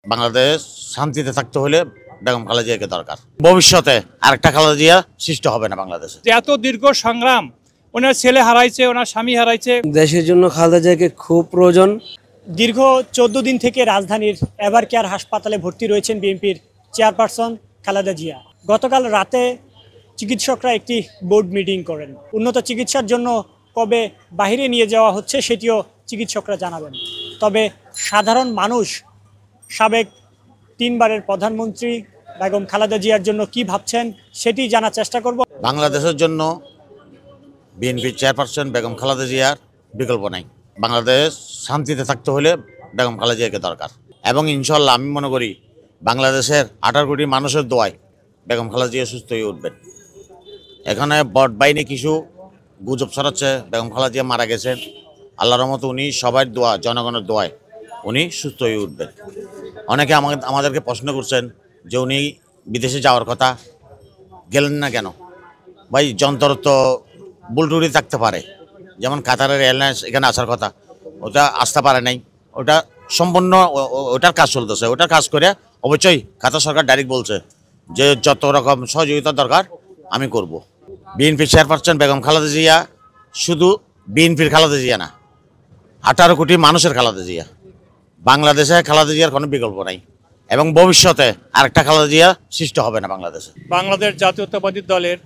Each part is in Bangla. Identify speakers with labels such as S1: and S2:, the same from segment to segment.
S1: বাংলাদেশ শান্তিতে থাকতে হলে বেগম খালেদা জিয়াকে দরকার। ভবিষ্যতে আরেকটা খালেদা জিয়া সৃষ্টি হবে না বাংলাদেশে।
S2: এত দীর্ঘ সংগ্রাম, ওনার ছেলে হারাইছে, ওনার স্বামী হারাইছে,
S3: দেশের জন্য খালেদা জিয়াকে খুব প্রয়োজন।
S4: দীর্ঘ 14 দিন থেকে রাজধানীর এভার কেয়ার হাসপাতালে ভর্তি রয়েছেন বিএনপির চেয়ারপারসন খালেদা জিয়া। গতকাল রাতে চিকিৎসকরা একটি বোর্ড মিটিং করেন। উন্নত চিকিৎসার জন্য কবে বাইরে নিয়ে যাওয়া হচ্ছে সেটিও চিকিৎসকরা জানাবেন। তবে সাধারণ মানুষ সাবেক 3 বারের প্রধানমন্ত্রী বেগম খালেদা জিয়ার জন্য কি ভাবছেন সেটি জানার চেষ্টা করব।
S1: বাংলাদেশের জন্য বিএনপির চেয়ারপারসন বেগম খালেদা জিয়ার বিকল্প নাই। বাংলাদেশ শান্তিতে থাকতে হলে বেগম খালেদা জিয়াকে দরকার এবং ইনশাল্লাহ আমি মনে করি বাংলাদেশের 18 কোটি মানুষের দোয়ায় বেগম খালেদা জিয়া সুস্থ হয়ে উঠবেন। এখানে বট বাহিনী কিছু গুজব ছড়াচ্ছে বেগম খালেদা জিয়া মারা গেছেন। আল্লাহর রহমতে উনি সবার দোয়া, জনগণের দোয়ায় উনি সুস্থ হয়ে উঠবেন। অনেকে আমাদেরকে প্রশ্ন করছেন যে উনি বিদেশে যাওয়ার কথা, গেলেন না কেন? ভাই, যন্ত্র তো বুলটুরি থাকতে পারে, যেমন কাতারের এয়ারলাইন্স এখানে আসার কথা, ওটা আসতে পারে নাই। ওটা সম্পূর্ণ ওটার কাজ চলতেছে, ওটার কাজ করে অবশ্যই কাতার সরকার ডাইরেক্ট বলছে যে যত রকম সহযোগিতা দরকার আমি করব। বিএনপির চেয়ারপারসন বেগম খালেদা জিয়া শুধু বিএনপির খালেদা জিয়া না, 18 কোটি মানুষের খালেদা জিয়া। বাংলাদেশে খালেদা জিয়ার কোনো বিকল্প নাই এবং ভবিষ্যতে আরেকটা খালেদা জিয়া সৃষ্টি হবে না বাংলাদেশে।
S2: বাংলাদেশ জাতীয়তাবাদী দলের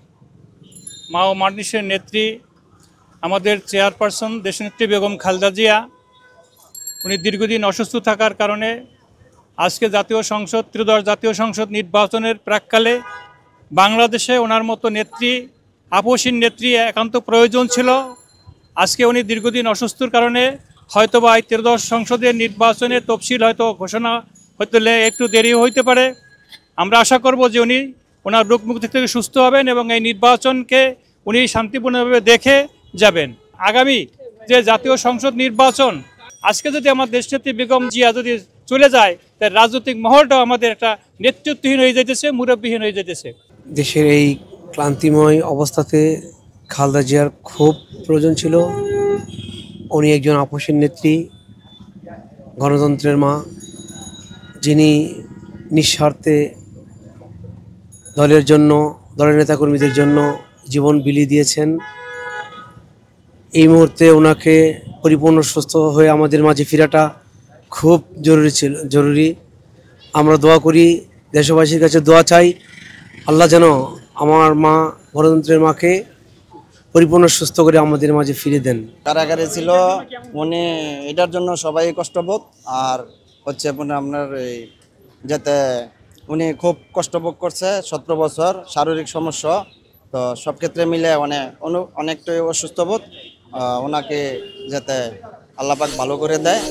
S2: মা ও মানুষের নেত্রী, আমাদের চেয়ারপারসন দেশনেত্রী বেগম খালেদা জিয়া, উনি দীর্ঘদিন অসুস্থ থাকার কারণে আজকে ত্রয়োদশ জাতীয় সংসদ নির্বাচনের প্রাক্কালে বাংলাদেশে ওনার মতো নেত্রী, আপসীন নেত্রী একান্ত প্রয়োজন ছিল। আজকে উনি দীর্ঘদিন অসুস্থর কারণে হয়তোবা এই ত্রয়োদশ সংসদের নির্বাচনের তফসিল হয়তো ঘোষণা হতে একটু দেরি হইতে পারে। আমরা আশা করব যে উনি ওনার রোগমুক্তি থেকে সুস্থ হবেন এবং এই নির্বাচনকে উনি শান্তিপূর্ণভাবে দেখে যাবেন। আগামী যে জাতীয় সংসদ নির্বাচন, আজকে যদি আমার দেশনেত্রী বেগম জিয়া যদি চলে যায়, তাই রাজনৈতিক মহলটাও আমাদের একটা নেতৃত্বহীন হয়ে যেতেছে, মুরব্বীহীন হয়ে যেতেছে।
S3: দেশের এই ক্লান্তিময় অবস্থাতে খালেদা জিয়ার খুব প্রয়োজন ছিল। উনি একজন আপসীন নেত্রী, গণতন্ত্রের মা, যিনি নিঃস্বার্থে দলের জন্য, দলের নেতাকর্মীদের জন্য জীবন বিলিয়ে দিয়েছেন। এই মুহূর্তে ওনাকে পরিপূর্ণ সুস্থ হয়ে আমাদের মাঝে ফেরাটা খুব জরুরি। আমরা দোয়া করি, দেশবাসীর কাছে দোয়া চাই, আল্লাহ যেন আমার মা, গণতন্ত্রের মাকে পরিপূর্ণ সুস্থ করে আমাদের মাঝে ফিরে দেন।
S5: কারাগারে ছিল উনি, এটার জন্য সবাই কষ্টবোধ। আর হচ্ছে আপনার যাতে উনি খুব কষ্টভোগ করছে 17 বছর, শারীরিক সমস্যা, তো সব ক্ষেত্রে মিলে অনেকটাই অসুস্থ বোধ। ওনাকে যাতে আল্লাহ পাক ভালো করে দেয়।